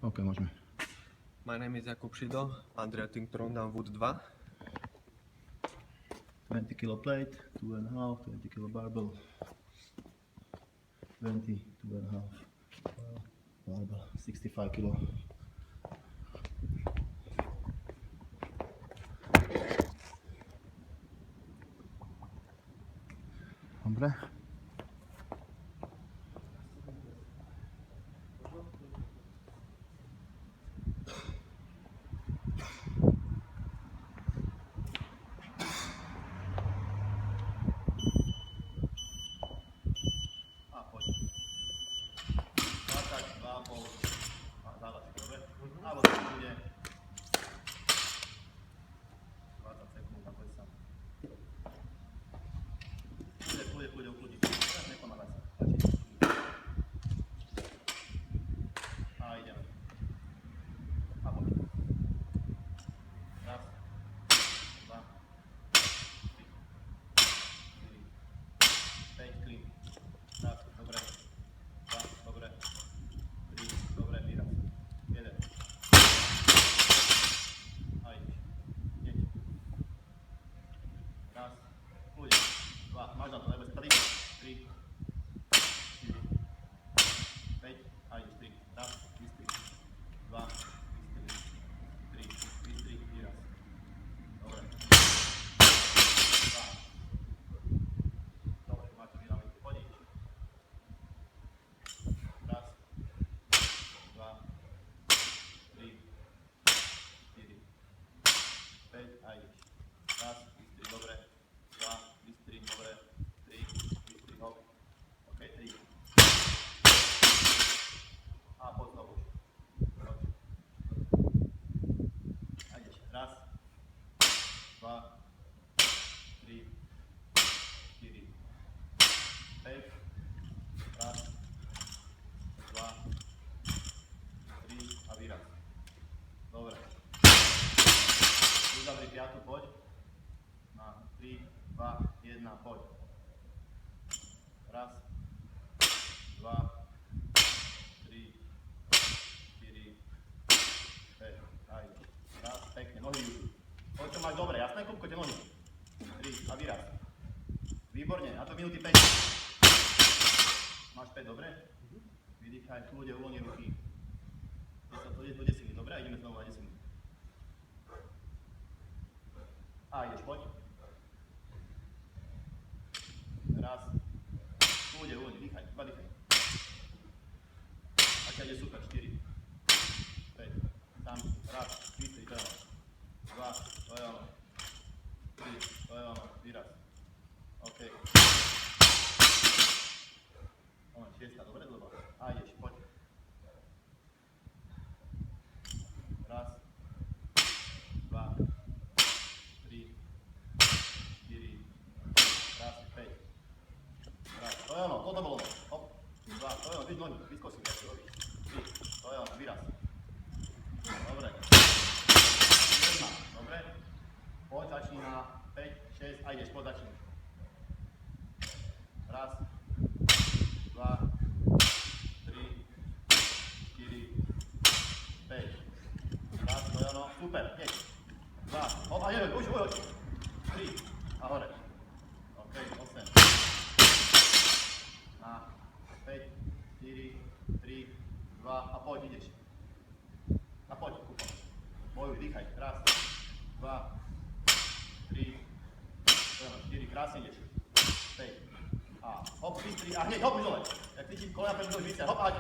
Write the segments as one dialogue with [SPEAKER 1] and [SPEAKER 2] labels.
[SPEAKER 1] OK, môžeme.
[SPEAKER 2] My name is Jakub Šido, Adriatic Throwdown Wood 2.
[SPEAKER 1] 20 kg plate, 2.5, 20 kg barbell, 20, 2.5 barbell, 65 kg. Dobre. A poď. 22,5. Závaží, dobre? Alebo to bude 20 sekúnd a poď sám. Pôjde, ukludí. Teraz neponáhľaj sa. A ideme. A poď. Raz, dva, 3, 4, 5, clean. Raz, dobre. 2, dobre. 3, dobre, výraz. 1. A ideš. Hneď. Raz, kľude. 2, máš na to, nebez. 3, 4, 5, a ideš. 3. Raz, vystri. 2, vystri. 3, vystri, výraz. Dobre. 2. Dobre, máte výraz. Poď. Raz, 2, 3, 4, 5 a ideš. Raz, vystri, dobre. 2, vystri, dobre. 3, vystri, hop. OK, 3. A poď znovu. Poď. A ideš. Raz, 2, 3, 4, 5. Raz, 2, 3 a výraz. Dobre. Uzavri piatu, poď. Na 3, 2, 1, poď. Raz, 2, 3, 4, 5. Aj. Raz, pekne, nohy idú. Poď, čo máš dobre, jasné, Kupko, tie nohy. 3 a výraz. Výborne, na to minúty 5. Máš 5, dobre? Vydýchaj, kľude, uvoľni ruky. 10 do 10, dobre? A ideme znovu na 10. A ideš, poď. Raz. Kľude, uvoľni, dýchaj, iba dýchaj. A ťa ide super, 4. 5. Tam, raz, vystri, to je ono. 2, to je ono. 3, to je ono, výraz. OK. Ono, 6, dobre, dlho. A ideš, poď. Raz, 2, 3, 4, raz, 5. Raz, to je ono, toto bolo ono. Hop, 2, to je ono, vidť nohy, vyskosím, jak to robíš. 3, to je ono, výraz. Dobre. 1, dobre. Poď, začni na 5, 6 a ideš, poď, začni. Raz, 2, 3, 4, 5. Raz, to je ono, super, hneď. 2, hop, a jeden, už, 3 a hore. OK, 8. Na 5, 4, 3, 2 a poď, ideš. A poď, kúpam. Bojuj, dýchaj. Raz, 2, 3, 4, krásne ideš. 5. A hop, vystri, a hneď, hop, už dole. Jak ty ti kolena pevne dole vystri, hop, a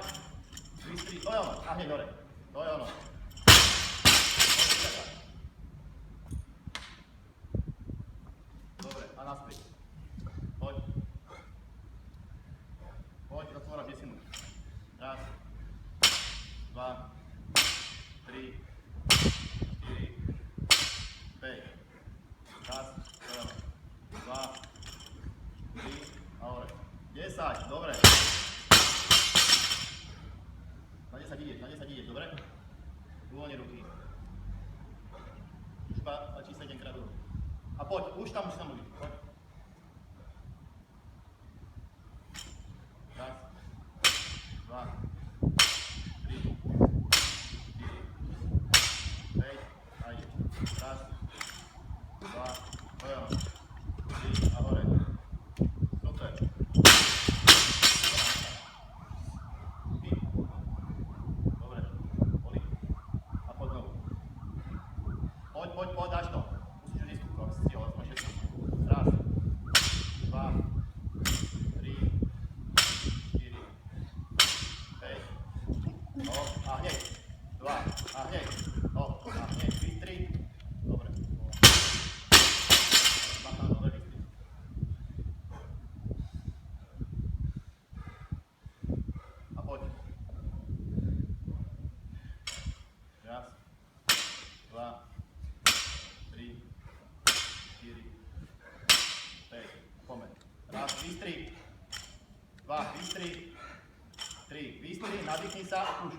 [SPEAKER 1] vystri, to je ono, a hneď dole. To je ono. Dobre, a naspäť. Poď. Poď, otváraš 10. Raz, 2, 3, 4, 5. Raz, 2, 3, a hore. 10, dobre. Na 10 ideš, dobre? Uvoľni ruky. Už stačí 7 krát ruky. A poď, už tam musíš byť. Poď. Raz, 2, 3, 4, poď, dáš to. Musíš už ísť kúko, aby si stihol aspoň všetko. Raz, dva, tri, štyri, päť. No, a hneď. Dva, a hneď. No, a hneď. Vystri. Dobre. Bacha, dobre, vystri. A poď. Raz, dva, tri, štyri, päť. Poďme. Raz, vystri. Dva, vystri. Tri, vystri, nadýchni sa a puš.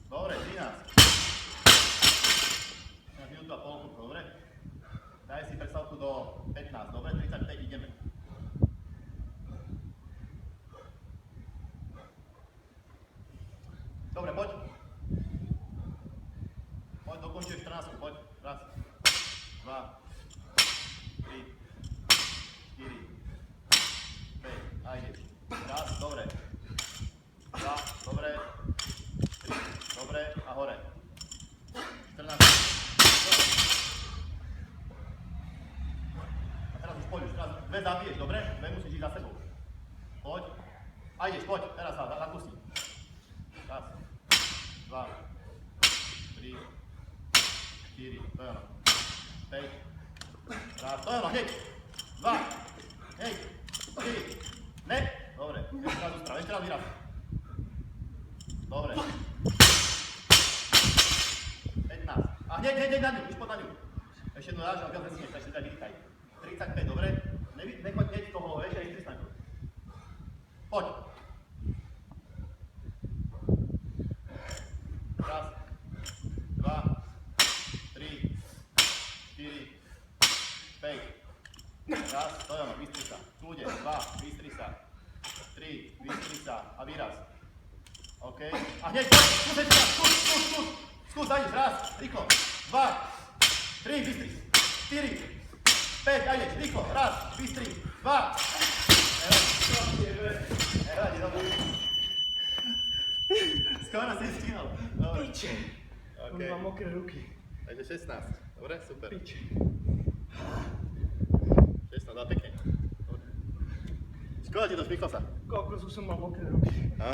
[SPEAKER 1] Dobre, 13. Na minútu a polku, dobre? Daj si predstavku do 15, dobre? 35, ideme. Dobre, poď. Poď, dokončuj 14, poď. Raz, dva, tri, štyri, päť, a ideš. Raz, dobre. Dva, dobre. Tri, dobre, a hore. 14. A teraz už poď, už teraz dve zabiješ, dobre? Dve musíš ísť za sebou. Poď. A ideš, poď, teraz sa zakúsi. Raz, dva, tri, štyri, to je ono. 5, raz, to je ono, hneď. Dva, hneď, 4, ne, dobre, ešte raz usprav, ešte raz vyraz. Dobre. 15. A hneď na ňu, už pod na ňu. Ešte jednu dáš, ale viac nesmieš, tak si dať vychaj. 35, dobre? Nechoď hneď toho, ešte aj 30 na ňu. Poď. Raz, dva, tri, štyri, päť. Raz, to je ono, vystri sa. Kľude, dva, vystri sa. Tri, vystri sa a výraz. OK. A hneď, skús, zajdeš, raz, rýchlo. Dva, tri, vystri. 4, 5, a ideš, rýchlo, raz, vystri. Dva. Nevadí, dobre. Skoro si stihol. Dobre.
[SPEAKER 3] Piče.
[SPEAKER 1] OK.
[SPEAKER 3] Mám mokré ruky.
[SPEAKER 1] Takže 16. Dobre, super.
[SPEAKER 3] Piče.
[SPEAKER 1] 16, dá pekne. Dobre. Škoda ti to, spichol sa.
[SPEAKER 3] Koľko som mal mokré ruky.
[SPEAKER 1] A?